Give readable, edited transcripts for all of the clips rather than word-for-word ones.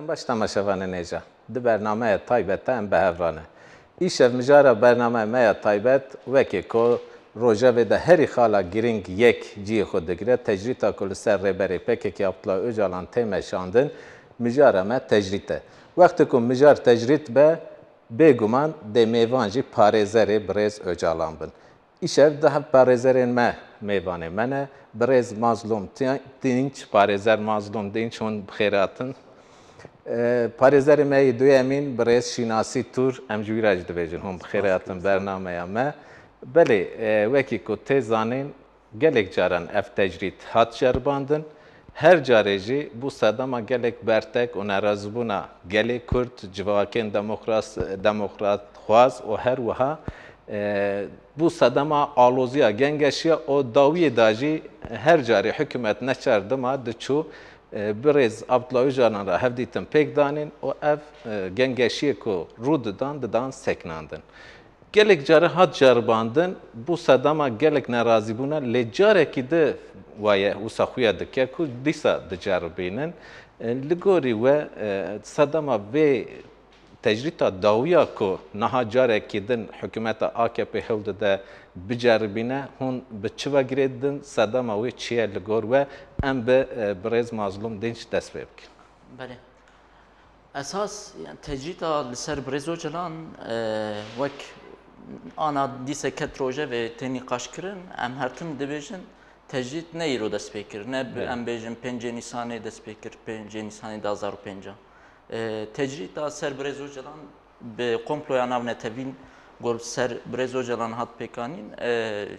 باش تماشاوان نیجا دی برنامه تایبت ام بهورانه ایشف مجارا برنامه ما تایبت وکی کو روژه و ده هری خالا گرینگ یک جی خود دگیره تجریتا کل سر ربری پکی که اپلا اوجالان تیمشاندن مجارا ما تجریته وقتی که مجار تجریت به بگومان ده میوانجی پارزری برز اوجالان بن ایشف ده پارزرین ما میوانه منه برز مظلوم دینچ پارزر مظلوم دینچ هون بخیراتن پارێزەری مەی دوێمین بەڕێز شیناسی تور ئەم جویراج دەبێژن هەم بخێراتن بەرنامەیە مە بەلێ وەکی کو تێزانین gelek caran ev tecrit hat şerbandın her carêjî bû sedema gelek bertek û nerazbûna gelê Kurd civakên demokrat xwaz û her wiha bû sedema aloziya gengeşiya û dawiyê da jî her carê hikûmet neçerdima diçû برز Abdullah Öcalan را hevdîtin pêk danîn û ev gengeşiyê ku rû didan seknandin. Gelek care hat ceribandin bû sedema gelek nerazîbûna lê carekî di waye wisa xuya dike ku dîsa diceribînin li gorî we sedema vê tecrîta dawiya ku niha carekî din hikûmeta AKP hewl dide biceribîne hûn bi çi ve girê din sedema wê çi ye li gor we em bi birêz mazlûm dinç dest pê bikin. Belê. Esas yani tecrîta li ser Birêz Öcalan wek ana dîse ket roje ve tenî qaş kirin em her tim dibêjin tecrît ne îro dest pê kir ne em bêjin 5 Nîsanê dest pê kir 5 Nîsanê 2005 tecrîta ser Birêz Öcalan bi komploya nav netevîn gol ser Birêz Öcalan hat pêkanîn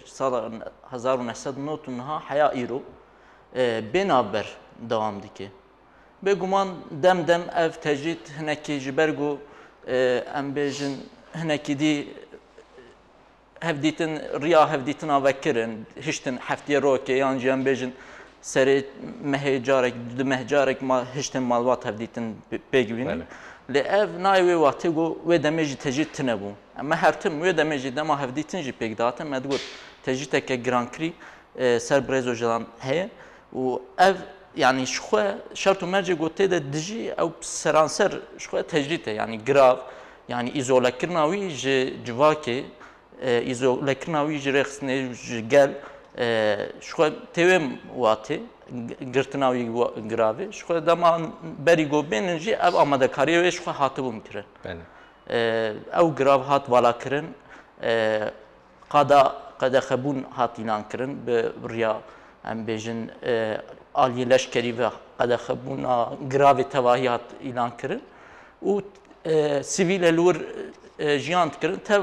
sala 1990 niha heya îro bênaber dewam dike. Bêguman dem dem ev tecrît hinekî ji ber got em bêjin hinekî dî hevdîtin riya hevdîtina ve kirin hiştin heftiye rokê yan jî em bêjin serê mehê carek di meh carek hiştin malbat hevdîtin pêgivînin lê ev nayê wê watê got wê demê jî tecrît tune bû em her tim wê demê jî dema hevdîtin jî pêk datin me digot tecrîteke girankirî ser Birêz Öcalan heye û ev yani ji xwe şert û mercê gotê de dijî ew seranser ji xwe tecrît e yani girav yani îzolekirina wî ji civakê îzolekirina wî ji rêxistinê ji gel ji xwe têwê watê girtina wî giravê ji xwe dema berî gotbênin jî ev amadekariyê wê ji xwe hatibû mikirin. Ew girav hat valakirin qedexebûn hat îlan kirin bi riya em bêjin aliyê leşkerî ve qedexebûna giravê tevahî hat îlan kirin û sivîl li wir jiyan dikirin tev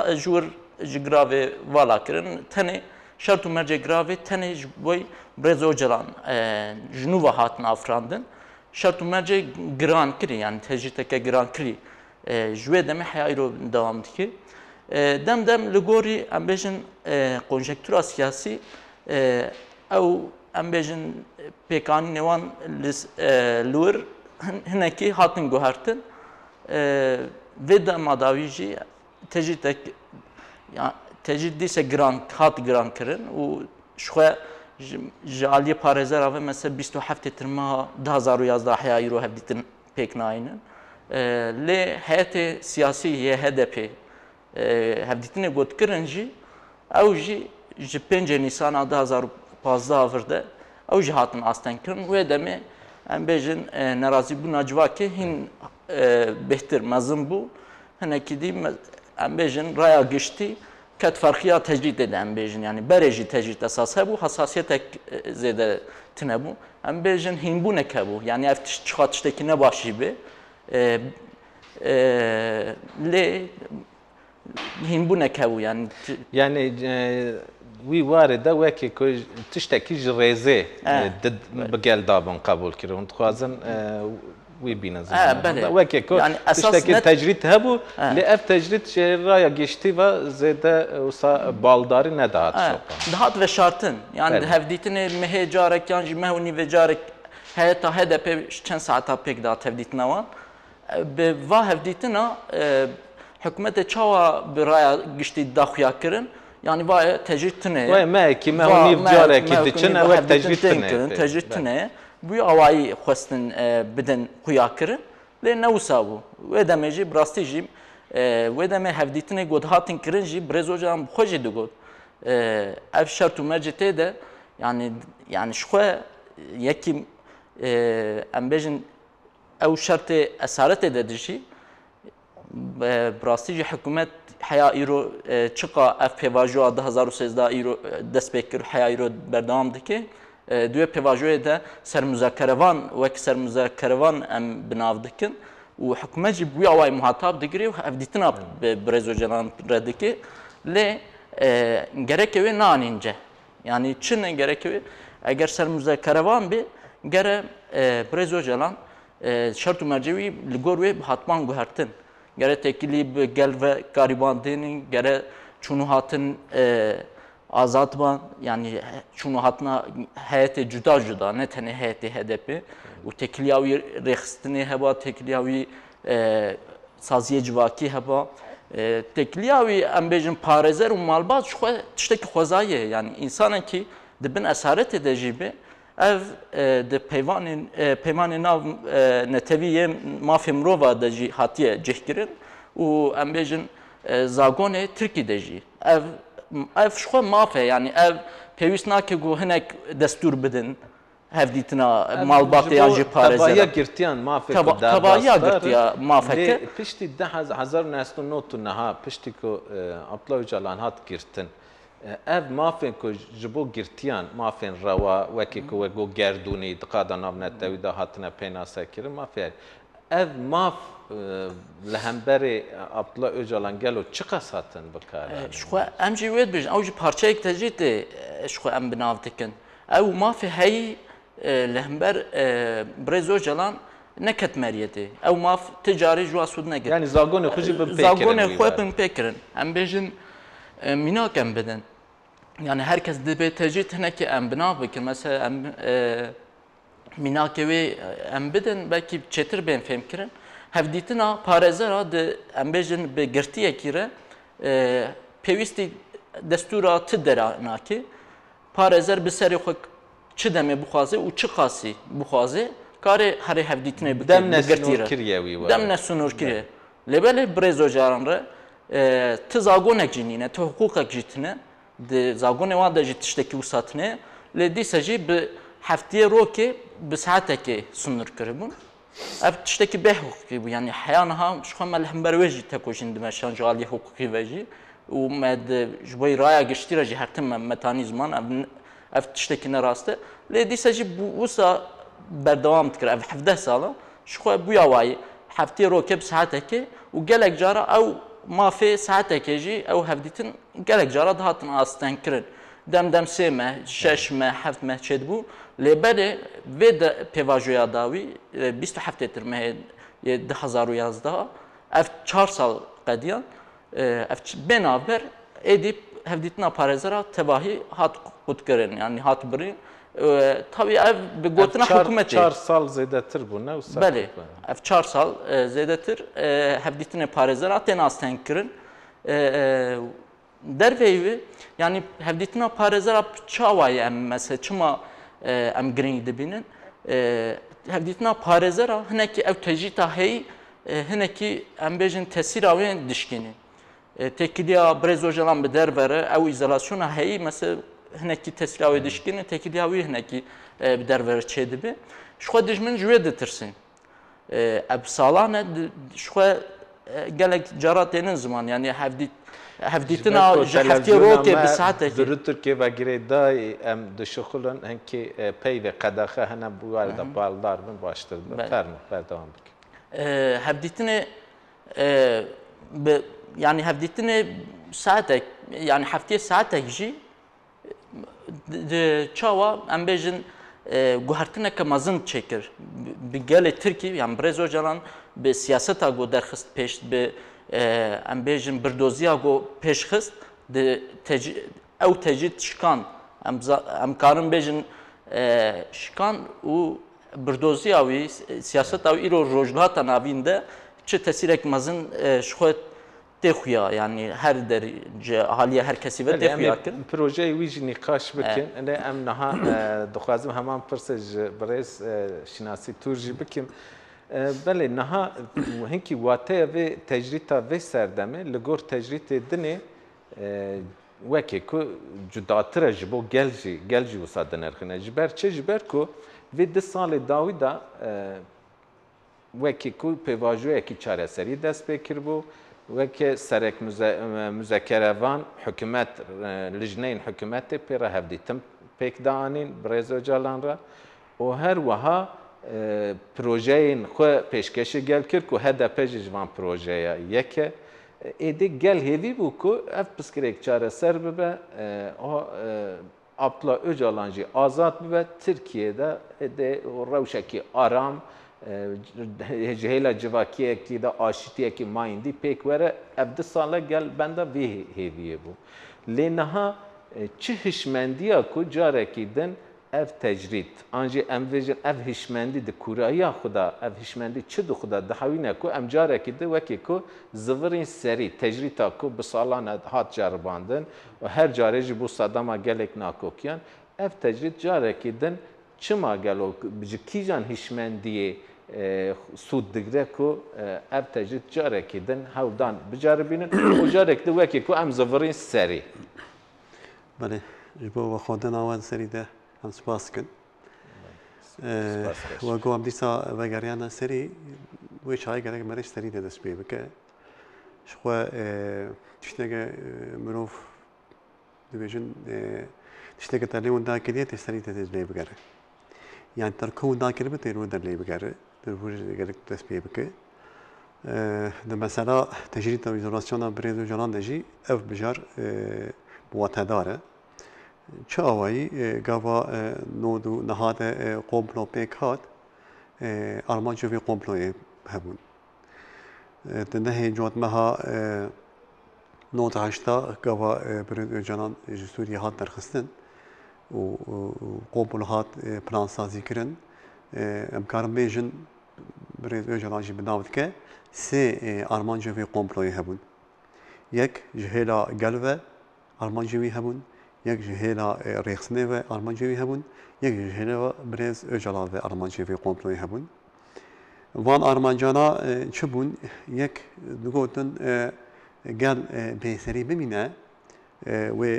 ji wir ji giravê vala kirin tenê şert û mercê giravê tenê ji bo Birêz Öcalan ji nû ve hatin afirandin şert û mercê giran kirî yani tecrîteke girankirî ji wê demê heya îro dewam dike. Dem dem li gorî em bêjin konjektûra siyasî ew em bêjin pêkanînê wan li wir hinekî hatin guhertin vê dema dawî jî tecrîtek tecrît dîse hat giran kirin û ji xwe ji aliyê parêzera ve mesela 27 Tirma 2011 heya îro hevdîtin pêk nayînin lê heyetê siyasî yê HDP hevdîtinê gotkirin jî ew jî ji 5 Nîsana 2015 vir de ew jî hatin astenkirin wê demê em bêjin nerazîbûna civakê hîn bêhtir mezin bû hinekî dî em bêjin raya giştî ket farxiya tecrîtê de em bêjin yani berê jî tecrît esas hebû hesasiyetek zêde tune bû em bêjin hînbûnek hebû yani ev çiqa tiştekî ne başî bê lê hînbûnek hebû yani wî warê de wekî ku tiştekî ji rêzê bi gel dabûn qebûl kirin hûn dixwazin wî bîne wekî ku tiştekî tecrît hebû lê ev tecrît ji raya giştî ve zêde wisa baldarî nedihat şopan. Dihat veşartin yani hevdîtinê mehê carek yan jî meh û nîvê carek heyeta HDP çend saeta pêk dat hevdîtina wan bi va hevdîtina hikûmetê çawa bi raya giştî daxuya kirin yani vay tecrüt tune. Vay meki me honi carekî diçin ew tecrüt tune. Tecrüt tune. bu avayı xwestin bidin xuya kirin lê newsa bû wê demê jî bi rastî jî wê demê hevdîtinê got hatin kirin jî birêzocaran bi xwe jî digot ev şert û mercê tê de yani ji xwe yekî em bêjin ew şertê esaretê de dijî bi rastî jî hikûmet heya îro çiqa ev pêvajoya 2013 îro dest pê kir heya îro berdewam dike دوی پیواژوی ده سرمذاکره‌وان وک سرمذاکره‌وان ام بناو دکن و حکومت جی بوی اوای محتاب دگری و افدیتنا برزوجلان ردکی لی gerekevi nanince yani Çin gerekevi eğer sermuzakaravan bi gere brezojalan şartı mercevi ligorwe hatman guhertin gere tekili gel ve gariban dinin gere çunu hatın azatman yani şunu hatna heyeti cuda ne tane heyeti hedepi u tekliyavi rexstini heba tekliyavi saziye civaki heba tekliyavi embejin parezer u malbaz şu tişteki xozaye yani insanın ki dibin esaret edecibi ev de peymanin nav neteviye mafimrova da hatiye cehkirin u embejin zagone Türkiye deji ev şu mafe yani ev pevist nake go hinek destur bidin hevdîtina malbatê ya jî parêzer tebaya girtiyan mafê tebaya girtiya mafeke piştî 1999 neha piştî ku Abdullah Öcalan hat girtin ev mafên ku ji bo girtiyan mafên rewa wekî ku go gerdûnî diqada navnetewî de hatine pênasekirin mafê ev maf li hemberê Abdullah Öcalan gelo çi qas hatin bikare şixwe em jî wê dibêjin ew jî parçeyek te jî tê şixwe em binav dikin ew mafê heyî li hember Birêz Öcalan neket meriyetê ew maf ticarî ji wa sûd negir yani zagonê xwe jî bin pê zagonê xwe bin pê kirin em bêjin mînak em bidin yani herkes dibê te jî hinekî em binav bikin mesela em mînakê wê em bidin belkî çêtir bên fêm kirin hevdîtina parêzera di em bêjin bi girtiyekî re pêwîstî destûra ti dera nakê parêzer bi serê xwe çi demê bixwaze û çi qasî bixwaze karê herê hevdîtinê bike dem nesûnûrkiriye wî dem nesûnûrkiriye lêbelê Birêz Öcalan re ti zagonek jî nîne ti hiqûqek jî tune di zagonê wan de jî tiştekî wisa tune lê dîsa jî bi heftiye rokê bi saetekê sunûr kiribûn ev tiştekî bê hiqûqî bû yani heya niha ji xwe me li hember wê jî tekoşîn dimeşan ji aliyê hiqûqî ve jî û me ji bo raya giştî re jî hertim me metanî ziman ev tiştekî ne rast e lê dîsa jî wisa berdewam dikir ev 17 sala ji xwe bûya wayî heftiye rokê bi saetekê û gelek cara ew mafê saetekê jî ew hevdîtin gelek cara dihatin astenkirin dem 3 me 6 me 7 me çêdibû lêberê vê de pêvajoya dawî 27 tir 2011 ev 4 sal qediyan ev bênaber êdî hevdîtina parêzera tevahî hat qutkirin yani hat birîn tabii ev bi gotina hikûmetê 4 sal zêdetir bû ne belê ev 4 sal zêdetir hevdîtinê parêzera tên astenkirin derveyî wê yani hevdîtina parêzera çawayê em mesela çima em girîng dibînin hevdîtina parêzera hinekî ew tecîta heyî hinekî em bêjin tesîra wê dişkînî tekiliya Birêz Öcalan bi dervere ew îzolasyona heyî mesela hinekî tesîra wê dişkînî tekiliya wî hinekî bi dervere çêdibe ji xwe dijmin ji wê ditirsin ev salan e ji xwe gelek cara tênin ziman yani hevdîtina ji heftiye rokê bi saetekê di Tirkiye vegirê dayê em dişixulin hinkî pey ve qedexe hene bû were de baldar bin baştir fermo berdewam bikin hevdîtinê yani hevdîtinê saetek yani heftiye saetek jî çawa em bêjin guhertineke mezin çêkir bi gelê Tirkî yani Birêz Öcalan bi siyaseta got derxist pêş bi em bêjin birdoziya got pêşxist ew tecî şikan em karin bêjin şikan û birdoziya wî siyaseta wî îro rojhilata navîn de çi tesîrek mezin ji xwe تخویا yani her derece ahaliye her kesive texuya kirin. Projeyê wî jî nîqaş bikin. Em niha dixwazim heman pirsê ji birêz şinasî tûr jî bikim. Belê niha hinkî wateya vê tecrîta vê serdemê li gor tecrîtê dinê wekê ku cudatir e ji bo gel jî wisa dinirxine. Ji ber çi? Ji ber ku vê 2 salê dawî da wekî ku pêvajoyekî çareserî dest pê kiribû, wekî serek müzekerevan hikûmet lijneyên hikûmetê pê re hevdîtin pêk da anîn bi Rêz Öcalan re û her wiha projeyên xwe pêşkêşî gel kir ku HDP jî ji van projeya yek e. Êdî gel hêvî bû ku ev piskirêk çareser bibe, Abdullah Öcalan jî azad bibe, Tirkiyeyê de rewşekî aram ji hêla civakiyekî de aşîtiyekî mayîndî pêk were ev 2 sala gel benda vê hêviyê bû. Lê niha çi hişmendiya ku carekî din ev tecrît an jî em vêjin ev hişmendî di kurayiya xwe da ev hişmendî çi di xwe da dihewîne ku em carekî di wekî ku zivirên serî tecrîta ku bi salan hat ceribandin û her carê jî bo sedema gelek nakokiyan ev tecrît carekî din çima gelo ji kîjan hişmendiyê sûd digre ku ev tecrît carekî din hewdan biceribînin û carek di wekî ku em zivirên serî. Belê ji bo vexwendina wan serî de em spas dikin. We got em dîsa vegeriyana serî wê çayê gelek merî serî de dest pê bike. Ji xwe tişteke mirov dibêjin tişteke te lê wan dakiriye tê serî te lê bigere. Yani terkû dakiribe tê rû de lê bigere. Gelek dest pê bike. Di mesela tecrîta izolasyona Rêz Öcalan de jî ev bijar watedar e. Çi awayî gava nod û nihate komplo pêk hat armanca vê komployê hebûn. Di nehê cotmeha nod heşta gava Rêz Öcalan ji Sûriye hat derxistin û komplo hat plansazî kirin. Em karin bêjin Rêz Öcalan jî bi nav dike sê armanca vê komployê hebûn. Yek ji hêla gel ve armanca wî hebûn, yek ji hêla rêxistinê ve armanca wî hebûn, yek ji hêla Rêz Öcalan ve armanca vê komployê hebûn. Van armancana çi bûn? Yek digotin gel bêserî bimîne wê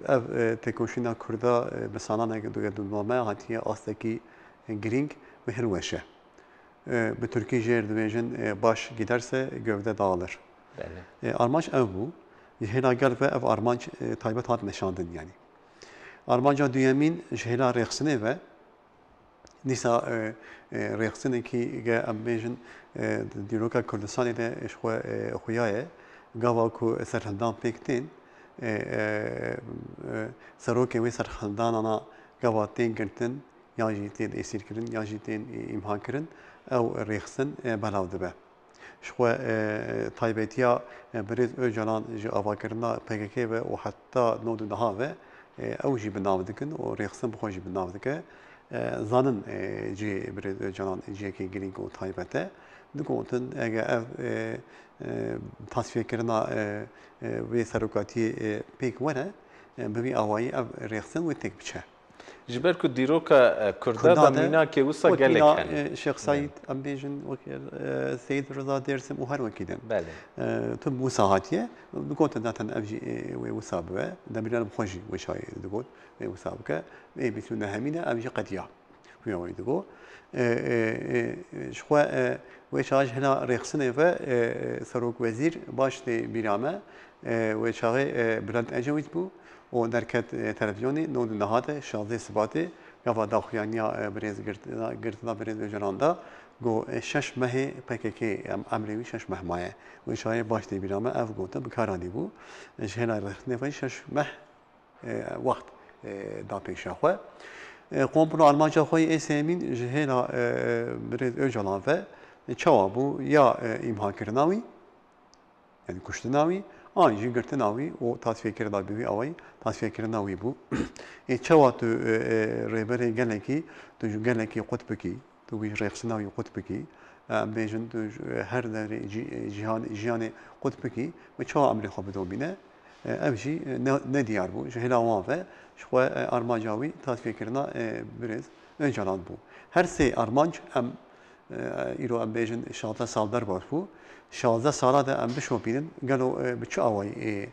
ev têkoşîna Kurda bi salaneke dugedûname hatiye astekî girîng ve hirweş e. Bi Tirkî jêr dibêjin baş giderse gövde dağılır. Armanc ev bû. Hêla gel ve ev armanc taybet hat neşandin yani. Armanca duyemîn ji hêla rêxistinê ve dîsa rêxistinekî ge em bêjin dîroka Kurdistanê de ji xwe xuya ye gava ku serhildan pêk tên serokê wê serhildanana gava tên girtin yan jî tên êsîrkirin yan jî tên îmha kirin ew rêxistin belav dibe. Ji xwe taybetiya Rêz Öcalan ji avakirina PKK ve û heta nod û niha ve ew jî bi nav dikin û rêxistin bi xwe jî bi nav dike. Zanin cî Rêz Öcalan ciyekî girîng û taybet e. Digotin ege ev tasfiyekirina vê serokatiyê pêk were bi vî awayî ev rêxistin wê têk biçe. Ji ber ku dîroka Kurda da mînakê wisa gelek hene. Şeyh Saîd em bêjin Seyid Rıza Dêrsim û her wekî din. Tu wisa hatiye digotin zaten ev jî wê wisa bibe. Demirel xwe jî wê çayê digot wê wisa bike. Wê bîstûne hemîne ev jî qetiya. Xuya wê digot. Ji xwe wê çawa ji hêla rêxistinê ve serok wezîr baş tê bîrame wê çaxê Bülent Ecevît bû. O derket televizyonê nod û nihate 16 Sibatê gava daxuyaniya Rêz girtina Rêz Öcalan da got 6 mehê PKK emrê wî 6 meh maye. Wê çayê baş tê bîrame ev gotin bi kar anî bû. Ji hêla rêxistinê ve 6 meh wext da pêşa xwe. Komplo armanca xwe ê sêmîn ji hêla Rêz Öcalan ve çawa bû ya îmhakirina wî yani kuştina wî an jî girtina wî û tasfiyekirina bi wî awayî tasfiyekirina wî bû. Çawa tu rêberê gelekî tu ji gelekî qut bikî tu wî rêxistina wî qut bikî بیشتر هر در جهان قطب کی و چه عملی خوب دو بینه امشی ندیار بود جهلا وافه شو آرمانجاوی تصفیه کردن برز انجام بود هر سه آرمانج ام ایرو ام بیشتر 16 سال در باز بود 16 ساله ام بشو بینن قالوا بچه آوای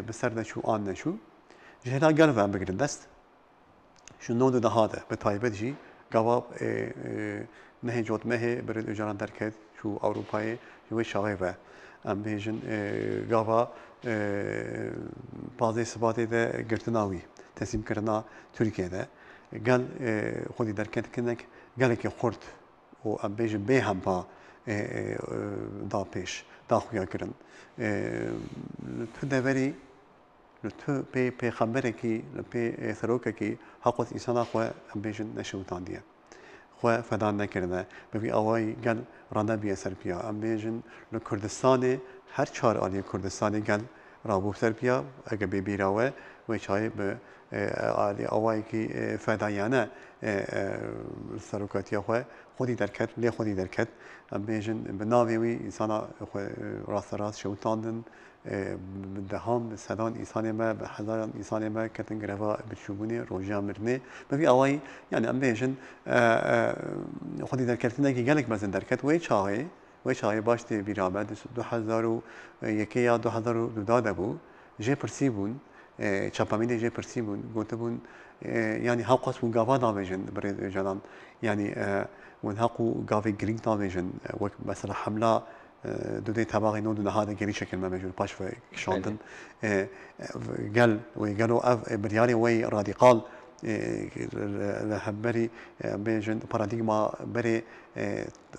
بسرد شو آن نشو جهلا قالوا ام بگیرن دست شو نود ده هذا بتایبت جی جواب نه جود مه برد اجران درکت شو اروپای شو شاهی و ام بیشتر جواب بعضی سباتی ده گرتناوی تسلیم کردن ترکیه ده قال خودی درکت کنک قال که خورد و ام بیشتر به هم با دا پیش دا خویا کردن تو دوری تو پی خبره کی پی ثروکه کی حقوق انسان خو ام بیشتر نشوتان دیه خو فدان نکرده ببی آوای قال رانده بی سرپیا ام بیشتر لکردستان هر چهار آلی کردستانی قال رابو سرپیا اگه بی بیراوه و چای به آلی آوای کی فدایانه سروکاتی خو خودی درکت لی خودی درکت ام بیشتر به ناوی انسان خو راست شوتاندن دهان صدان انسان ما به هزاران انسان ما کتن گرفا بتشوفوني روجا مرني ما في أواي يعني أم بيجن خدي دركتنا كي جالك مثلا دركت ويش هاي باشتي برامد 2001 یا 2002 بو جه پرسیبون چاپامیده جه پرسیبون گفته بون يعني هاقص بون قافا نامجن بريد جلان يعني ونهاقو قافي جرينك نامجن وك مثلا حملة دودي تباغي نود هذا جري شكل ما مجنون باش في شاندن قالوا اف برياني وي راديقال لهبري بيجن باراديغما بري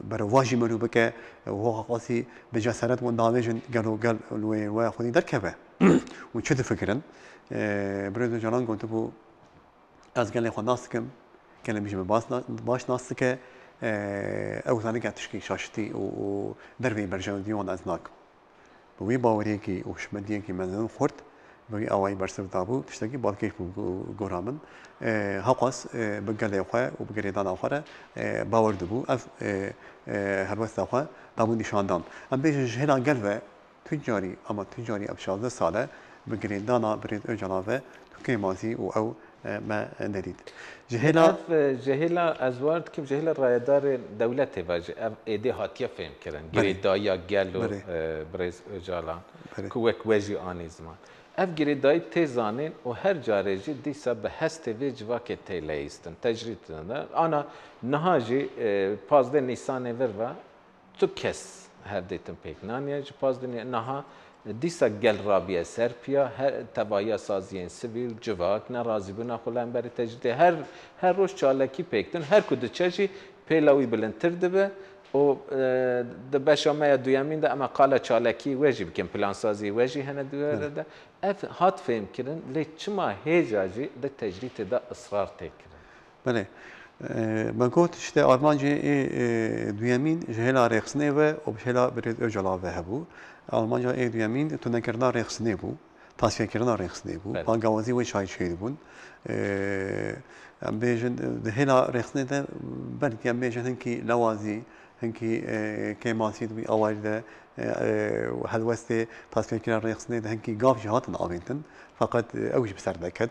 برواجي منو بك وهو قاسي بجسارات وندامجن قال وي خدي دركبه وشد فكرا بريدو جانان قلت بو از قال لي خناسكم كان بيجي باش ناسكه او ثاني قاعد تشكي شاشتي ودربي برجان ديون ازناك بوي باوريكي وشمديكي مزن خورت بوي اواي برسل دابو تشتكي بالكيش غورامن هاقص بقال اخوا وبقريدان اخرى باور دبو اف هروست اخوا دابو نشاندان ام بيج هنا قلبه تجاري اما تجاري اب 16 ساله بقريدانا بريد اجلاوه كيمازي او ما نديد جهلا ازوارد که جهلا رایدار دولت واجه ایده هاتیه فهم کردن گریدایا گلو برز اجالا کوک وجی آنی زمان اف گریدای تیزانین و هر جارجی دیسا به هست وی جواک تیلیستن تجرید دنده آنا نهاجی 15 نیسان ور و تو کس هر دیتن پیکنانیه جو 15 نها دیسا گل رابیه سرپیا هر تبایا سازیین سیویل جواک نرازی بنا خلان بری تجدید هر روز چالکی پیکتن هر کد چجی پیلاوی بلندتر دبه و د بشامه دویامین ده اما قال چالکی وجی بکن پلان سازی وجی هنه دوره ده اف هات فهم کردن لی چما هیجاجی ده تجدید ده اصرار تکرن بله من قلت işte Almanca دویامین جهلا رقصنه و بجهلا برید اجلا و هبو Almanca دویامین تو نکردن رقصنه بو تصفیه کردن رقصنه بو پانگوازی و شاید شید بون ام بیشن دهلا رقصنه ده بلکه ام بیشن هنکی لوازی هنکی کماسی دوی آوارده هلوسته تصفیه کردن رقصنه ده هنکی گاف جهاتن آوینتن فقط اوج بسر دکت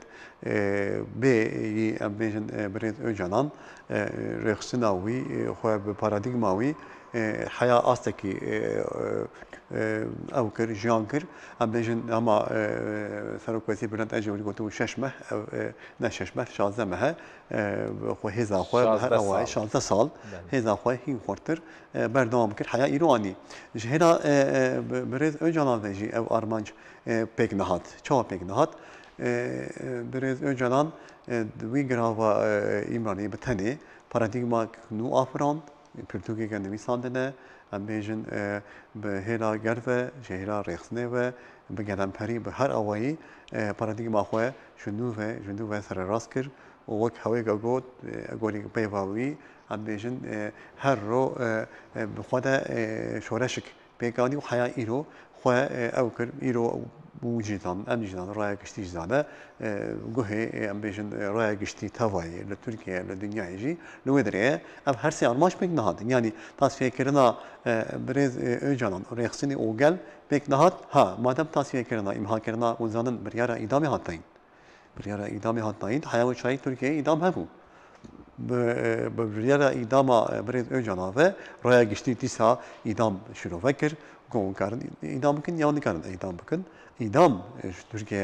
به ام بیشن برید اجلان رقصناوی خو به پارادیگماوی حياة أستكي أو كر جان كر أم بيجن أما ثروة كويسة بلند أجي ولي قلتو ششمه نششمه شازمها خو هذا خو هر شازده سال هذا خو هين خورتر بردام كر حياة إيراني هنا بريز أجانا بيجي أو أرمانج بيك نهات شو بيك نهات بريز أجانا ويجراوا إيماني بتني باراديغما نو أفران پرتوکی که نویسنده ام بیشن به هلا گرفه جهلا رخصنه و به گردن پری به هر آوایی پارادیگما خواه جنوبه سر راست کرد و وقت هوای گولی پیواوی ام بیشن هر رو به خود شورشک پیگانی و حیا ایرو خواه او کرد ایرو بو جیتان ام جیتان رای گشتی زاده گوهی ام بیشن رای گشتی تاوایی لترکیه لدنیای جی لودریه ام هر سی آرماش بک نهاد یعنی تصفیه کردن برز öcalan reaksiyonu اوگل بک نهاد ها مادام تصفیه کردن امها کردن وزانن بریاره ادامه هاتین بریاره ادامه هاتین حیات شای ترکیه ادام هبو بریاره ادامه برز öcalan ve raya geçti tisa idam şuru vekir گون کردن ایدام بکن یا نکردن ایدام بکن ایدام ترکیه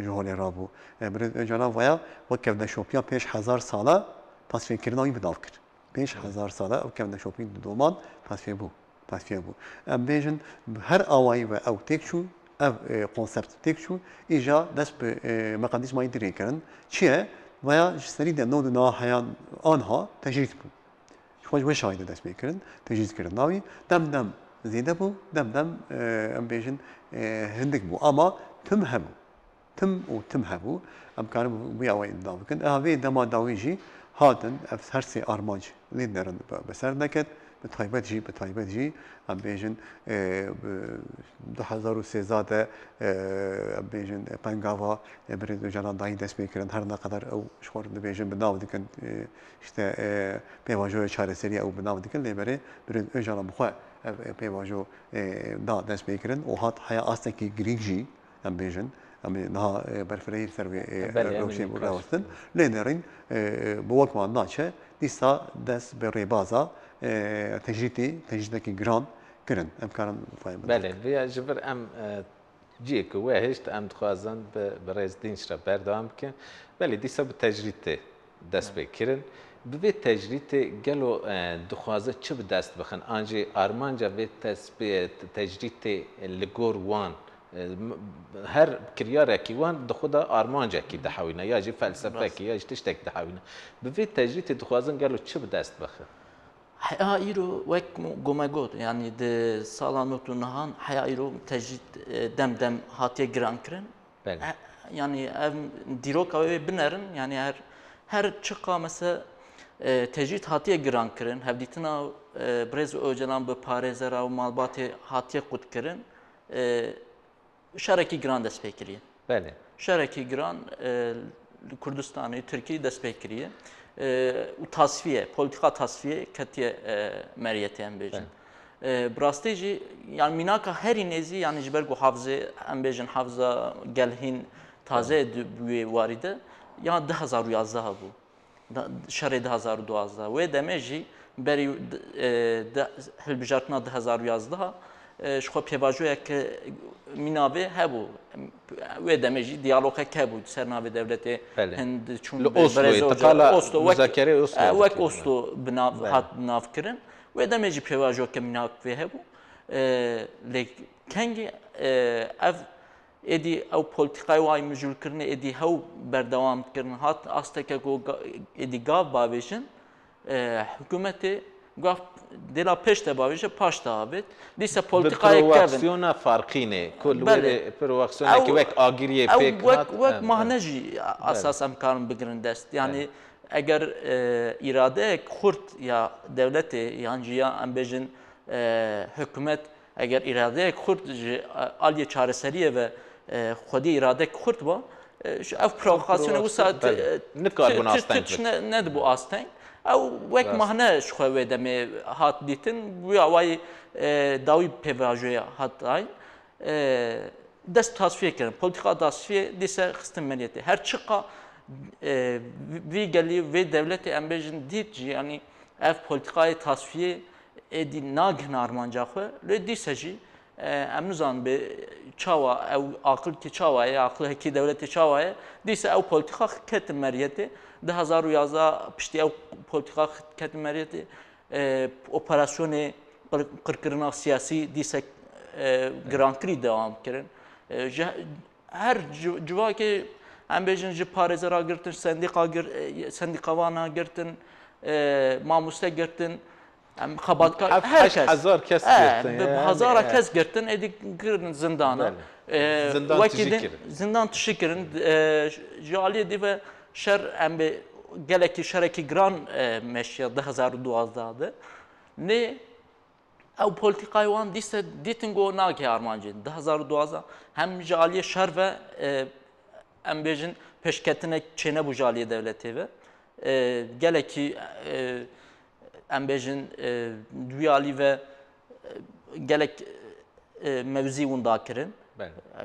جهانی رابو برای جناب ویا وقتی که شوپیا 5000 ساله تصفیه کردنی بداو کرد 5000 ساله وقتی که شوپین دومان تصفیه بو ام بیشن هر آوایی و او تکشو او کنسپت تکشو ایجا دست به مکانیزم ای دیری کردن چیه ویا سری ده نود نهایان آنها تجربه بود شوش وش هایده دست میکردن تجربه کردن ناوی دم زیده بو دم ام بیشن هندک بو اما تم هبو ام کارم بیا وای داو کن اوی دما داویجی هاتن اف هر سی آرمانج لیدرن بسر نکد به تایبت جی ام بیشن 2013 ام بیشن پنگاوا برید جنان دایی دست میکردن هر نقدر او شخور بیشن بناو دیکن işte پیواژوی چارەسەری او بناو دیکن لیبره برید جنان بخواه پیواژو دا دست میکردن و هات حیا آستکی گریگی ام بیشن ام نه برفری سروی روشی بودن لیدرین بوق ما ناچه دیسا دست به ریبازا تجریدی گران کردن امکان فایم بله ویا جبر ام جیک و هشت ام دخوازن به رزدین شرا بردام که بله دیسا به تجرید دست بکردن به تجرید گلو دخوازه چه به دست بخن آنجی آرمانجا به تجرید لگور وان هر کریاره کی وان دخودا آرمانجا کی دحوینا یا جی فلسفه کی یا تشتک دحوینا به تجرید دخوازن گلو چه به دست بخن حیا ایرو وک گومگود یعنی د سالانوتو نهان حیا ایرو تجدید دم هاتیه گران کرن yani دیروک اوی بنرن yani her çıka mesela tecrid hatiye giran kirin hevditina brez öcelan bu parezera ve malbatı hatiye kut kirin şareki giran despekiriye. Bele. Şareki giran Kurdistan'ı Türkiye despekiriye. Tasfiye, politika tasfiye katiye meriyeti en bejin. Brasteji yani minaka her inezi yani jibergu hafze en bejin hafza gelhin taze büyü varide ya 2011 bu. شر 2012 و دمجی بری هلبجارتنا 2011 شخو پیواجویا که میناوی هبو و دمجی دیالوگ که بود سرناوی دولت هند چون اوسلو مذاکره اوسلو بناو هات ناف کردن و دمجی پیواجو که میناوی هبو لیک کنگی اف ادی او پولیتیکای وای مجبور کردن ادی هاو بردوام کردن هات استکه کو ادی گاو باویشن حکومتی گاو دلا پشت باویشه پاشت آبید دیسه پولیتیکای کردن پروواکسیونا فرقینه کل ولی پروواکسیونا کی وقت آگریه پیک وقت مهنجی اساس امکان بگیرن دست یعنی اگر اراده خرد یا دولت یعنی یا امبیجن حکومت اگر اراده خرد عالی چارەسەریه و خودی اراده خرد با اف پرووکاسیون و ساعت نکار بون آستنگ ند بو آستنگ او وک مهنه شخوه دمی هات دیتن ویا وای داوی پیواژوی هات ay دست تصفیه کردن politika تصفیه دیسه خستن ملیتی هر چقا وی گلی وی دولت امبیجن دیت yani ev politikayı tasfiye edi nagin armanca xwe le diseji emnuzan be çawa ev akıl ki çawaya akıl ki devleti çawaya dise ev politika ketin meriyeti 2011 pişti ev politika ketin meriyeti operasyonu kırkırına siyasi dise Grand Prix devam kirin her civaki em bejin ji parêzera girtin sendikavana girtin mamuste girtin em xebatkar herkes hazar kes girtin hazara kes girtin edi girin zindana zindan tişi kirin jaliye di ve şer em be geleki şereki gran meşya 2012'da ne او پلیتیکای وان دیتن گو ناگه آرمانجی 2012 هم جالی شر و ام بیجن peşketine çene bu jaliye devleti ve geleki ام بیجن دویالی و gelek mevzi unda kirin.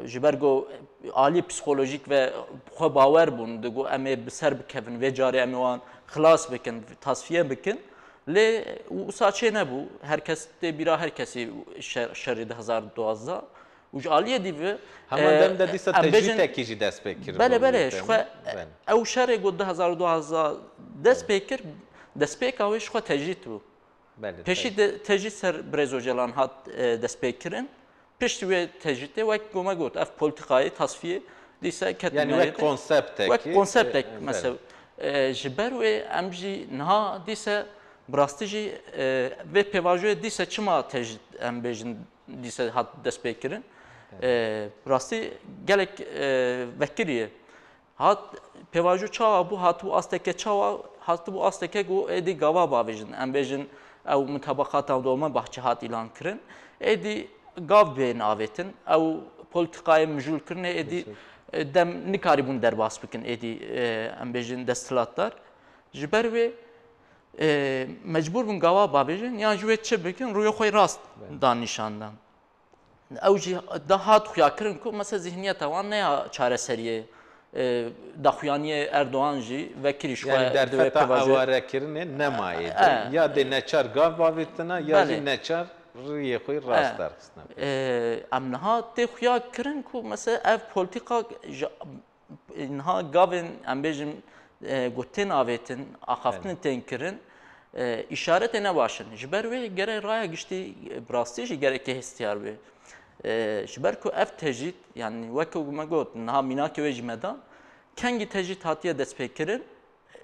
Jibergo ali psikolojik ve xwe bawer bun digo em ê bi ser bikevin vê carê em ê wan xilas bikin, tasfiye bikin. Lê wisa çê nebû. Herkes tê bîra herkesî şerê 2012 û ji aliyê dîvê Heman dem de dîsa tecrütekî jî dest pê kir. Bele ji xwe ew şerê got 2012 dest pê kir, destpêka wê ji xwe tecrît bû. Peşî de tecrît ser Birêz Öcalan hat dest pê kirin. Pişti ve tecrüde ve goma got. Ev politikayı tasfiye dise ketmeye. Yani ve konseptek. Ve konseptek mesela. Jiber ve emji naha dise brastici ve pevajoya dise çima tecrüt embejin dise hat despekirin. Brasti gelek vekiliye. Hat pevajo çava bu hat bu asteke çava hat bu asteke go edi gava bavejin embejin ev mutabakat avdolma bahçe hat ilan kirin. Edi gav bên avetin ew polîtikayê mijûlkirinê êdî dem nikarî bûn derbas bikin êdî em bêjin desthilatdar ji ber wê mecbûr bûn gava babêjin yan ji wê çi bikin rûyê xwe rast dan nîşandan ew jî da hat xuyakirin ku mesela zihniyeta wan neya çareseriyê daxuyaniyê Erdoğan jî vekilî ji xwe derfeta ewarekirinê nemayê ya dê neçar gav bavêtina ya jî neçar rûyê xwe rast derxistin. Em niha tê xuya kirin ku mesela ev polîtika niha gavên em bêjin gotên avêtin axaftinê tên kirin îşaretê ne başin. Ji ber wê gerek raya giştî rastî jî gerekê hestiyar bê. Ji ber ku ev tecrît yani wekî me got niha mînakê wê jî me da kengî tecrît hatiye destpê kirin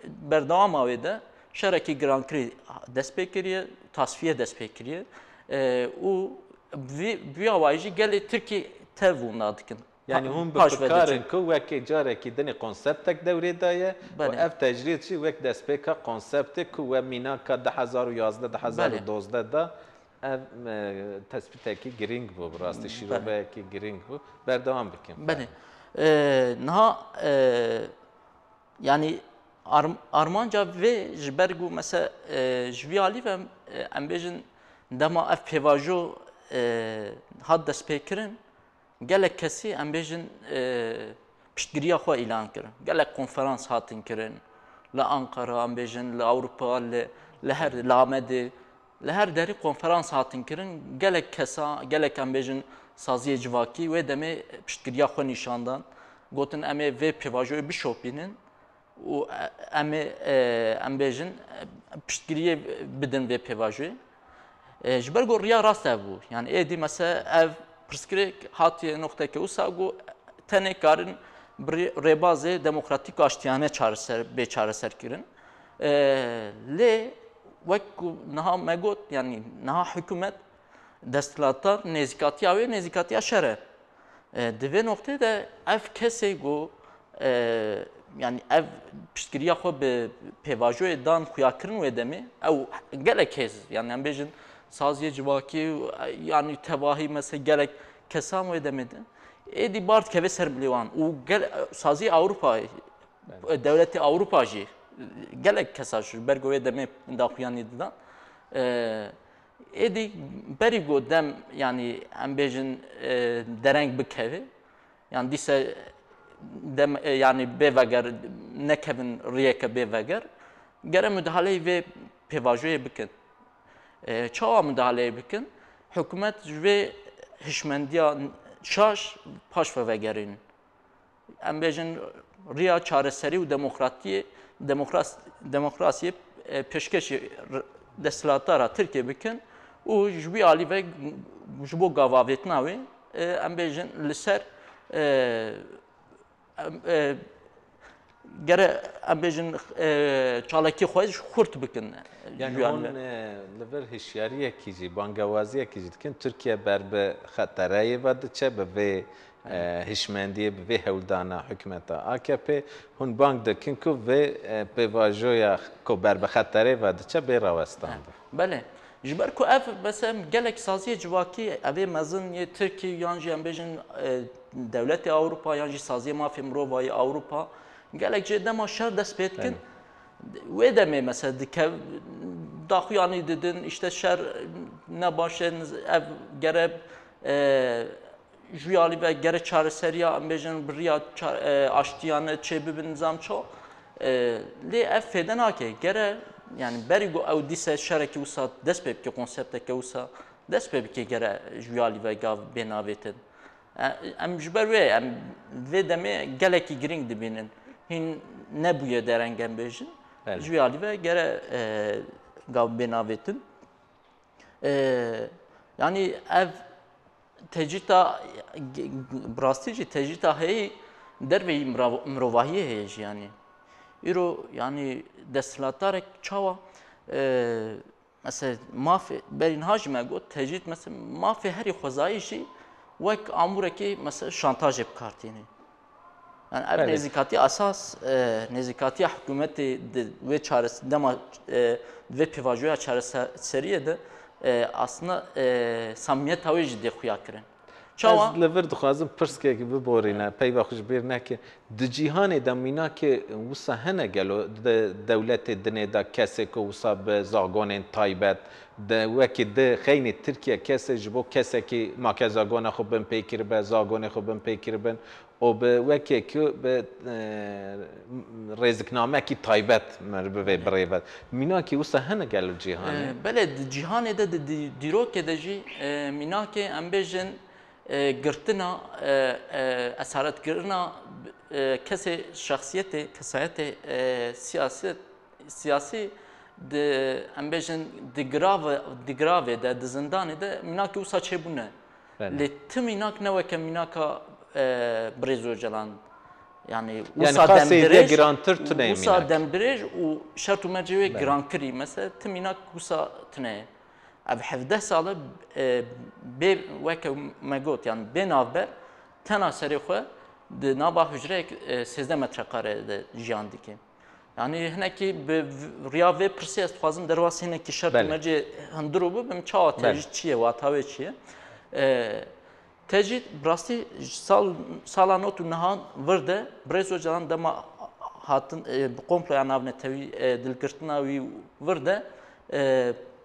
berdewama wê de şerekî girankirî destpê kiriye tasfiye destpê kiriye û vî awayî jî gelê Tirkiye tev bûna dikin. Yani hûn bikarin ku wekî carekî dinê konseptek devrê daye û ev tecrît jî wek destpêka konseptê ku we mînaka 2011-2012 da ev tespitekî giring bû bi rastî şîroveyekî giring bû berdewam bikin. Belê. Niha yani armanca vê ji ber ku mesela ji vî alî ve em bêjin dema ev pêvajo hat destpêkirin gelek kesî em bêjin piştgiriya xwe îlan kirin. Gelek konferans hatin kirin li Ankara em bêjin li Ewropa li her li Amedê li her derî konferans hatin kirin gelek kesa gelek em bêjin saziyê civakî wê demê piştgiriya xwe nîşandan gotin em ê vê pêvajoyê bişopînin û em bêjin piştgiriyê bidin vê pêvajoyê. Ji ber ku riya rast ev bû. Yani êdî mesela ev pirsgirêk hatiye nokteke wisa got tenê karin rêbazê demokratîk aştiyane bê çareser kirin. Lê wek ku niha me got yani niha hikûmet desthilatdar nêzîkatiya wê nêzîkatiya şer e. Di vê noktê de ev kesê ku yani ev piştgiriya xwe bi pêvajoyê dan xuyakirin wê demê ew gelek hêz yani em bêjin saziye civakî yani tevahî mesela gerek kesam wê demedi. Êdî bar dikeve ser bilê wan û saziye Ewropayê devletê Ewropa jî gelek kesa ji ber ku wê demê daxuyanî didan. Êdî berî got dem yani em bêjin dereng bikeve yani dîse dem yani bêveger nekevin riyeke bêveger gere müdahaleyê vê pêvajoyê bikin. Çawa müdahaleyê bikin hikûmet ji vê hişmendiya şaş paş ve vegerîn. Em bêjin riya çareserî û demokrasiyê pêşkêşî desthilatdara Tirkiye bikin û ji wî alî ve ji bo gavavêtina wê em bêjin li ser gere em bêjin çalekî xwe jî xurt bikin. Yani hûn li vir hişyariyekî jî bangewaziyekî jî dikin Tirkiye ber bi xetereyê ve diçe bi vê hişmendiyê bi vê hewldana hikûmeta AKP hûn bang dikin ku vê pêvajoya ku ber bi xeterê ve diçe bê rawestan be. Belê. ji ber ku ev mesela gelek saziye civakî evê mezin yê Tirkiye yan jî em bêjin dewletê Ewropa yan jî saziye mafê mirovayê Ewropa gelek jê dema şer dest pê dikin wê demê mesela dikev daxuyanî didin işte şer ne baş e ev gere juyalî ve gere çareseriya em bêjin biriya aştiyane çê bibin nizam ço lê ev fêde nake gere yani berî got ew dîse şerekî wisa dest pê bike konsepteke wisa dest pê bike gere juyalî ve gav bênavêtin em ji ber wê em vê demê gelekî giring dibînin hîn nebûye dereng em bêjin juyalî ve gere gav bênavêtin yani ev tecrüta brastî jî tecrüta heye derveyî mirovahiyê heye jî yani îro yani desthilatdarek çawa mesela mafê berînha jî me got tecrüt mesela mafê herî xwezayî jî wek amûrekî mesela şantajê bikartîne yani ev nêzîkatî asas nêzîkatiya hikûmetê di wê çaresi dema vê pêvajoya çareseriyê de aslında samimiyeta wê jî dê xuya kirin. Ez li vir dixwazim pirskekî biborîne peyva xwe ji bîr neke di cîhanê de mînakê wisa hene gelo dewletê dinê de kesek ku wisa bi zagonên taybet de wekî di xeynê Tirkiye kesek ji bo kesekî make zagona xwe bin pê kiribe zagonê xwe bin pê kiribin û bi wekê ku bi rêziknamekî taybet mir bi vê birêve mînakê wisa hene gelo cîhanê belê di cîhanê de di dîrokê de jî mînakê em bêjin girtina esaretkirina kesê şexsiyetê kesayetê siyasî di em bêjin di giravê de di zindanê de mînakê wisa çêbûne lê ti mînak ne weke mînaka Birêz Öcalan yani wisa demdirêj wisa demdirêj û şert û mercê wê girankirî mesela ti mînak wisa tune ev 17 sal bê weke me got yani bê navber tena serê xwe di nava hücreyek 13 metrekarê de jiyan dike yani hinekî bi riya vê pirsê ez dixwazim derwasî hinekî şert û mercê hindir û bibim çawa tecrüt çi ye wata wê çi ye tecrüt rastî sala not û nihan vir de Birêz Öcalan dema hatin komploya navnetewî dilgirtina wî vir de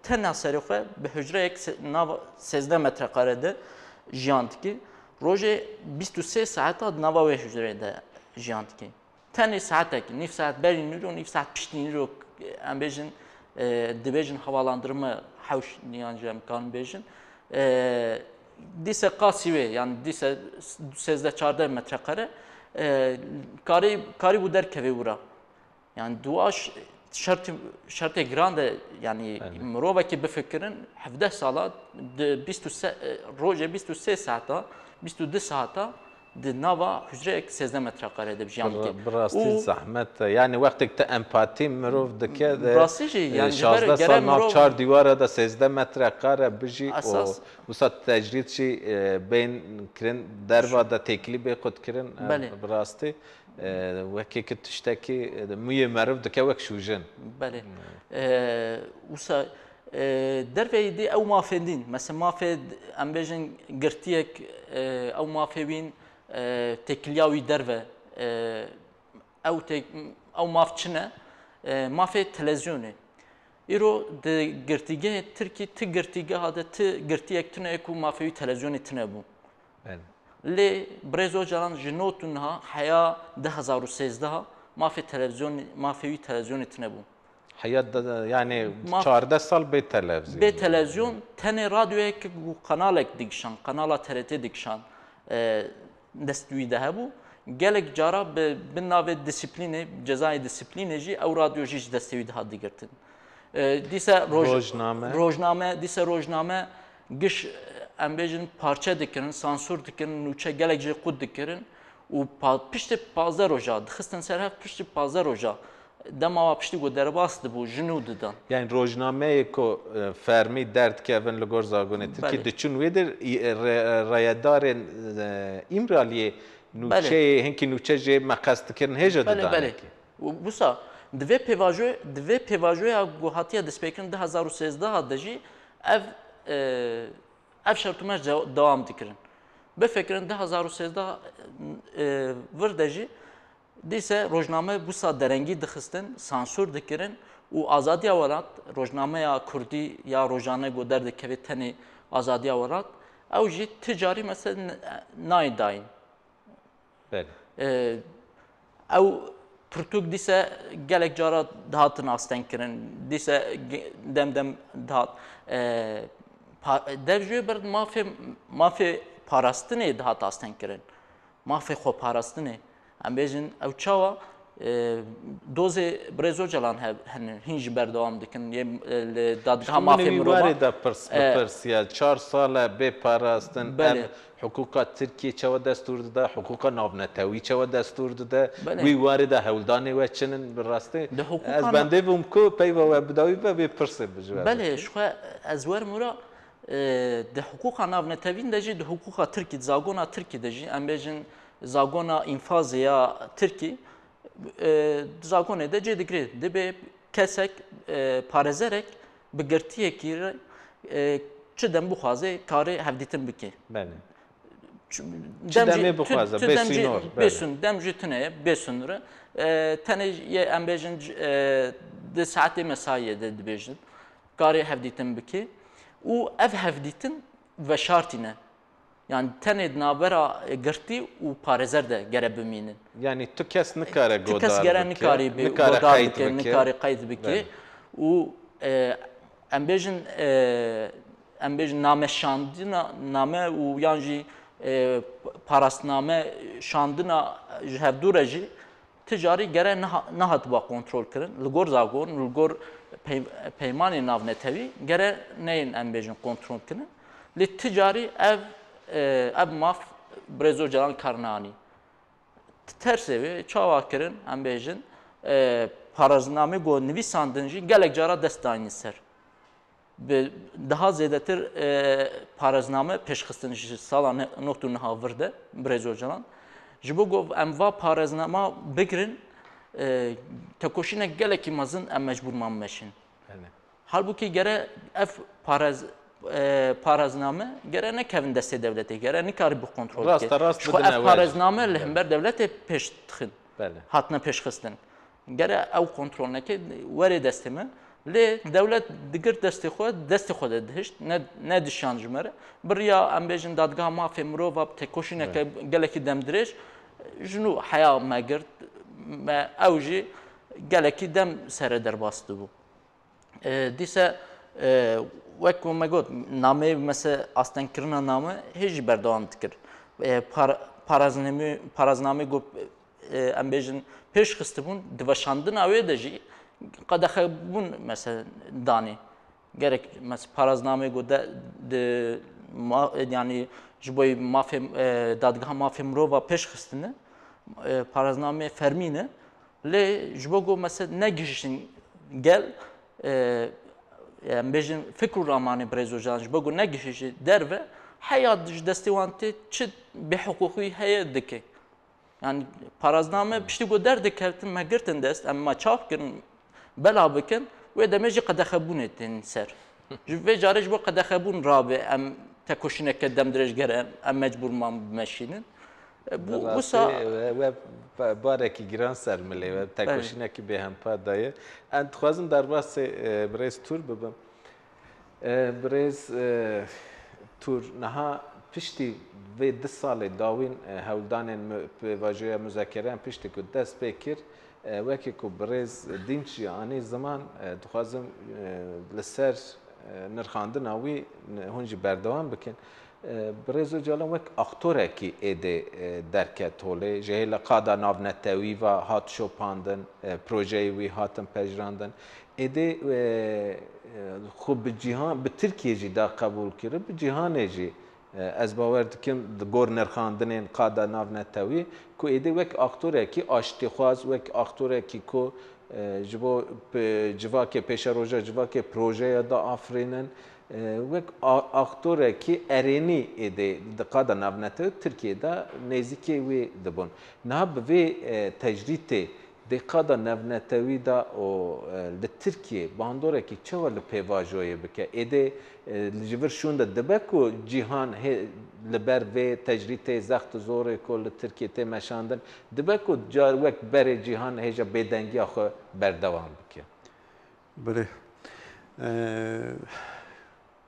tena serê xwe bi hücreyek nav 13 metrekarê de jiyan dike rojê 23 saeta di nava wê hücreyê de jiyan dike tenê saetekî nîv saet berî nîro nîv saet piştî nîro em bêjin dibêjin hevalandırma hewş niyan jî em karin bêjin dîse qasî wê yani dîse 13-14 metrekare karî bû derkevê wira yani duaş şertê giran de yani mirovekî bifikirin 17 sala di 23 rojê 23 saeta 22 saeta di nava hücreyek 13 metrekarê de jiyan dike. Bi rastî zehmet yani wextek te empatî mirov dike de rastî jî yani 16 sal nav çar dîwara de 13 metrekare bijî û wisa tecrît jî bên kirin derva de têkilîbê xwe dikirin bi rastî wekê tiştekî mûyê meriv dike wek şûjin. Belê wisa derveyê dê ew mafên dîn mesela mafê em bêjin girtiyek ew mafê wîn têkiliya wî derve ew maf çi ne mafê televizyonê îro di girtîgehê Tirkî ti girtîgeha de ti girtiyek tune ku mafê wî televizyonê tune bû lê Birêz Öcalan ji not û niha heya 2013 mafê wî televizyonê tune bû Hayat yani 14 sal bê televizyon. Bê televizyon tenê radyoyek û kanalek dikişan, kanala TRT dikişan destûyî de hebû. Gelek cara bi navê disiplînê, cezayê disiplînê jî ew radyo jî ji destê wî de hat digirtin. Dîse rojname, dîse rojname giş em bêjin parçe dikirin, sansûr dikirin, nûçe gelek jî qut dikirin û piştî 15 roja dixistin ser hev piştî 15 roja dema piştî got derbas dibû jinû didan. Yani rojnameyê ku fermî derdkevin li gor zagonê Tirkiyê diçûn wê de rayedarên îmraliyê nûçeyê hinkî nûçe jê meqes dikirin hêja didanekî. Wisa di vê pêvajoya ku hatiye destpêkirin 2013 de jî ev şartımaj devam dikirin. Befekrin 2013 virdejî dîse rojname busa derengî dixistin, sansûr dikirin û azadiya welat, rojnameya Kurdî ya rojane got derdikeve tenê azadiya welat, ew jî ticarî mesela nayê dayîn. Ew pirtûk dîse gelek cara dihatin astenkirin, dîse dem dihat. Dev jî bir mafê parastinê dihat astenkirin. Mafê xwe parastinê. Em bêjin ew çawa dozê Brêzocalan hene hîn jî berdewam dikin li dadgeha mafê mirova da pirsiya 4 sala bê parastin ev hukûka Tirkiye çawa destûr dide, hukûka navnetewî çawa destûr dide, wî warê de hewldanê we çinin bi rastî. Ez bendê bûm ku peyva we bidawî ve bê pirsê bijwe. Belê ji xwe ez werim wira di hukûka navnetewîn de jî di hukûka Tirkî, zagona Tirkî de jî em bêjin zagona infazê ya Tirkî zagonê de cê digirê. Dibe kesek parêzerek bi girtiyekî çi dem bixwaze karê hevdîtin bike. Çi demê bixwaze bêsûnor. Bêsûn dem jî tune bêsûn re. Tenê yê em bêjin di saetê mesaiyê de dibêjin karê hevdîtin bike. û ev hevdîtin veşartîne. Yani tenê navbera girtî û parêzer de gere bimînin. Yani tu kes nikare godar bike. Tu kes gere nikarî godar bike, nikarî qeyd bike. û em bêjin nameşandina name û yan jî parasname şandina ji hevdû re jî ticarî gere nehatiba kontrol kirin. Li gor zagon, li gor peymanê navnetewî gere neyên em bêjin kontrol kirin. Lê ticarî ev maf Brêzocalan karnanî. Tersê wê çawa kirin em bêjin parazname got nivîsandin jî gelek cara dest danî ser. Daha zêdetir parazname pêşxistin ji sala 1990 de Brêzocalan. Ji bo gov em va paraznama bigirin tekoşînek gelekî mezin em mecbûr man meşin. Halbuki gere ev parazname gere nekevin destê devletê, gere nikarî bi kontrol bike. Ev parazname li hember devletê pêş dixin. Hatine pêşxistin. Gere ew kontrol neke werê destê me. Lê devlet digir destê xwe de dihişt, ne dişan ji me re. Biriya em bêjin dadgeha mafê mirova tekoşîneke gelekî demdirêj jinû heya me girt me ew jî gelekî dem sere derbas dibû. Dîse wek me got namê mesela astenkirina name hê jî berdewam dikir. Paraznamê got em bêjin pêşxistibûn di veşandina wê de jî qedexebûn mesela danî. Gerek mesela paraznamê got de yani ji bo dadgeha mafê mirova pêşxistine paraznamê fermîne lê ji bo got mesela negihîşin gel em bêjin fikr û ramanê Brêzocalan ji bo got negihîşî derve heya ji destê wan tê çi bêhiqûqî heye dike. Yani parazname piştî got derdikevtin me girtin dest em me çav kirin bela bikin wê demê jî qedexebûnê tên ser. Ji vê carê ji bo qedexebûn rabe em tekoşîneke demdirêj gere em mecbûr man bimeşînin. Wisa barekî giran ser milê ve tekoşînekî bêhempa daye. Em dixwazim derbasê Birêz Tûr bibim. Birêz Tûr niha piştî vê 2 salê dawîn hewldanên pêvajoya müzekereyan piştî ku dest pê kir wekî ku Birêz Dînç ya anî ziman dixwazim li ser nirxandina wî hûn jî berdewam bikin. Brêzocalan wek aktorekî êdî derket holê ji hêla qada navnetewî ve hat şopandin projeyê wî hatin pejrandin êdî xwe bi cîhan bi Tirkiye jî da qebûl kirin bi cîhanê jî ez bawer dikim di gor nirxandinên qada navnetewî ku êdî wek aktorekî aştîxwaz wek aktorekî ku ji bo civakê pêşeroja civakê projeya da afirînin wek aktorekî erênî êdî di qada navnetewî Tirkiyeyê de nêzîkê wê dibûn. Niha bi vê tecrîtê دقیقا نفنتوی دا و لترکیه باندوره که چه ولی پیواجویه بکه ایده لجبر شون دا دبه که جیهان لبر و تجریت زخت زوره که لترکیه تی مشاندن دبه که جار وقت بر جیهان هیجا بیدنگی آخو بردوام بکه بله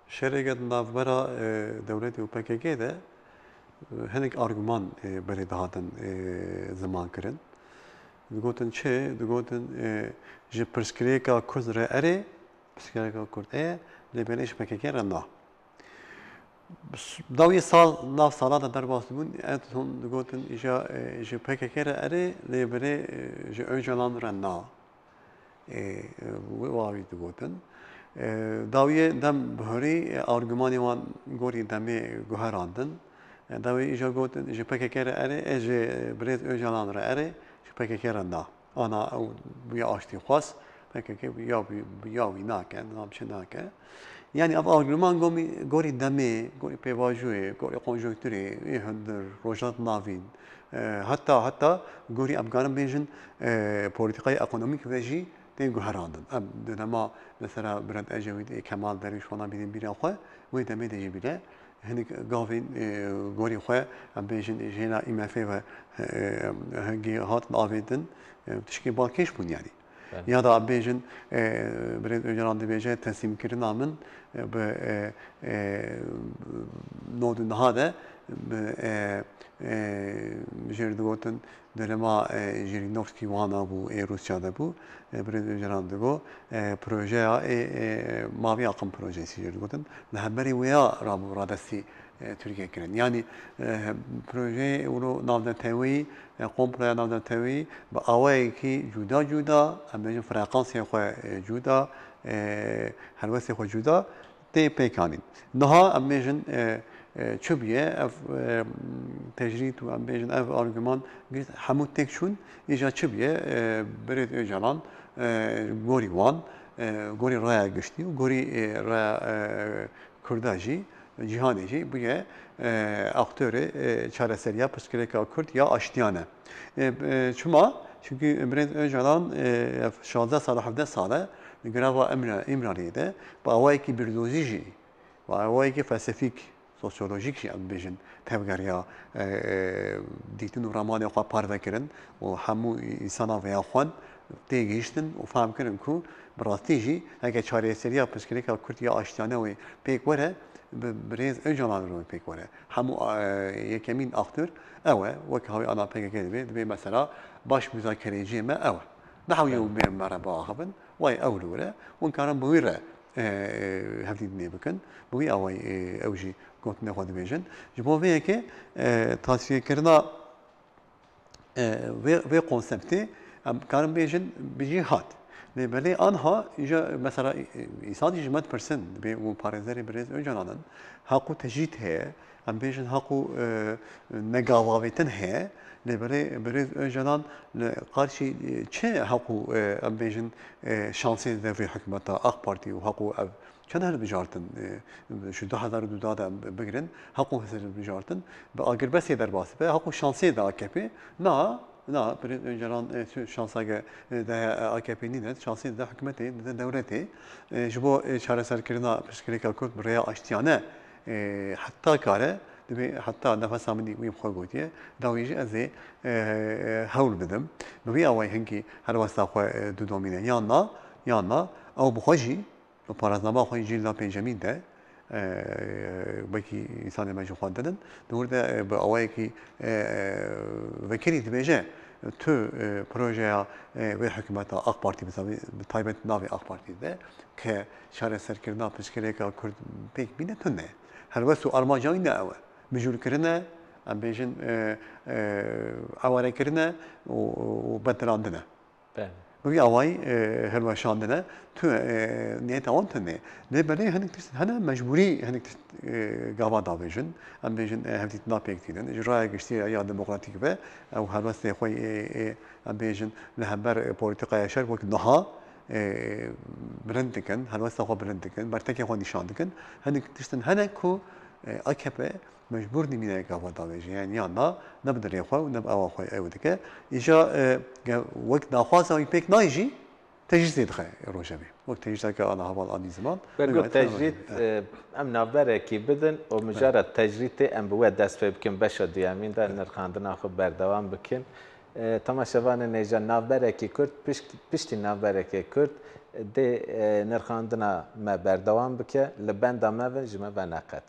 شرکت نافبرا دولتی و PKK ده هنک آرگومان بری دهاتن زمان کرن دگوتن چه دگوتن جه پرسکریکا کرد را اره پرسکریکا کرد لبنیش PKK را نه داوی سال ناف سالات در باز بون اتون دگوتن جه PKK را اره لبنی جه öncelan را نه واوی دگوتن داوی دم بهری آرگومانی وان گوری دمی گوهراندن داوی ایجا گوتن جه PKK را اره جه برید öncelan را اره جه PKK را نه آنا او بیا آشتی خواست PKK بیا وی ناکن نامچه ناکن yani av argüman gori demi, gori pevajoye, gori konjonktüre, hındır, rojat navin, hatta gori Afganın bejin politikayı ekonomik veji de guharandın. Dönema mesela Bülent Ecevit, Kemal Derviş falan bir akwa, bu demi de bile hani gavin gori akwa, bejin jena IMF ve hangi hat navidin, tişki balkeş bun yani. Ya da bejin Bülent Öcalan dibece teslim kirin amın به نود نهاده به جردگوتن درما جرینوفسکی وانا بو روسیا ده بو برد جران دگو پروژه ماوی اقم پروژesi جردگوتن لهبری ویا رابو رادسی Türkiye kirin. Yani proje onu navdan tevi, komple navdan tevi, bu avay ki juda, amacın frekansiye koy juda, helvesi koy juda, te pekanin. Daha amacın çöbiye, tecrit ve amacın ev argüman, hamut tek şun, ica çöbiye, beret öcalan, gori wan, gori raya geçti, gori raya kurdaji, cihaneci bu ye aktörü çareseriya psikolojik Kürt ya aştiyane. Çünkü Bülent Öcalan 16 sala 17 sala grava İmraniye'de bu avayki bir dozici bu avayki felsefik sosyolojik şey bejin tevgeriya diktin romanı o parvekirin o hamu insana veya xwan têgihiştin û fehm kirin ku bi rastî jî heke çareseriya psikolojik Kürt ya aştiyane wê pêk were بريز اجلان رو بيك وره همو يكمين اختر اوه وكهوي انا بيك دبي مثلا باش مذاكريجي ما اوه نحو يوم بين مربا خبن واي اولوره وان كان بويره هفتي نيبكن بوي اوي اوجي كنت ناخذ فيجن جبو فيك تصفيه كرنا في كونسبتي كان فيجن بجهات Böyle anha mesela insan hizmet persen be bu parazeri biraz önce anladın. Hakkı tecrit he, ambejin hakkı negavavetin he. Böyle biraz önceden karşı çe hakkı ambejin şansı devri hükümete AK Parti ve hakkı çen her bijartın şu 2002'da da bigirin hakkı her bijartın. Be agir bes eder bas be hakkı şansı da AKP na برید öncelan şansa da AKP'nin de şansı da hükümeti de devleti bu çareserkirina psikolojik Kürt buraya açtığına hatta kare hatta nefes amini uyum koydu diye davici azı haul dedim bu avay hangi her vasta du domine yanna او بخوجي پارازنامه خوی جیل پنجمین ده بکی انسان مجموع خواندن دورده به آوایی که وکیلی دبیجه تو پروژه و حکومت آق پارتی مثلا تایبت ناوی آق پارتی ده که شهر سرکردن پشکلی که کرد پیک بینه تونه هر وقت آرمانجایی نه اوه مجبور کردنه ام بیشن آواره کردنه و بدراندنه بگی آوای هر وشاندنه تو نیت آن تنه نه برای هنگ مجبوری هنگ گاوا داویجن ام بیشن هفتی ناپیکتیدن اجرای گشتی یا دموکراتیک به او هر وقت خوی ام بیشن لهبر پولیتیکای شهر وقت نها برندکن هر وقت خو برندکن برتکی خو نشاندکن هنگ تشتن هنگ کو AKP مجبور نمینه که آفا داویجی یعنی یا نه بدری خواه و نه آوا خواه ایو دکه ایجا وقت نخواست آوی پیک نایجی تجهیز دید خواهی روشمی وقت تجهیز که آنها حوال آنی زمان بگو تجرید ام نابره کی بدن و مجرد تجرید ام بود دست پی بکن بشه دیامین در نرخاندن خود بردوام بکن تماشاوان نیجا نابره کی کرد پشتی نابره کی کرد ده نرخاندن ما بردوام بکه لبند ما و جمع و نقد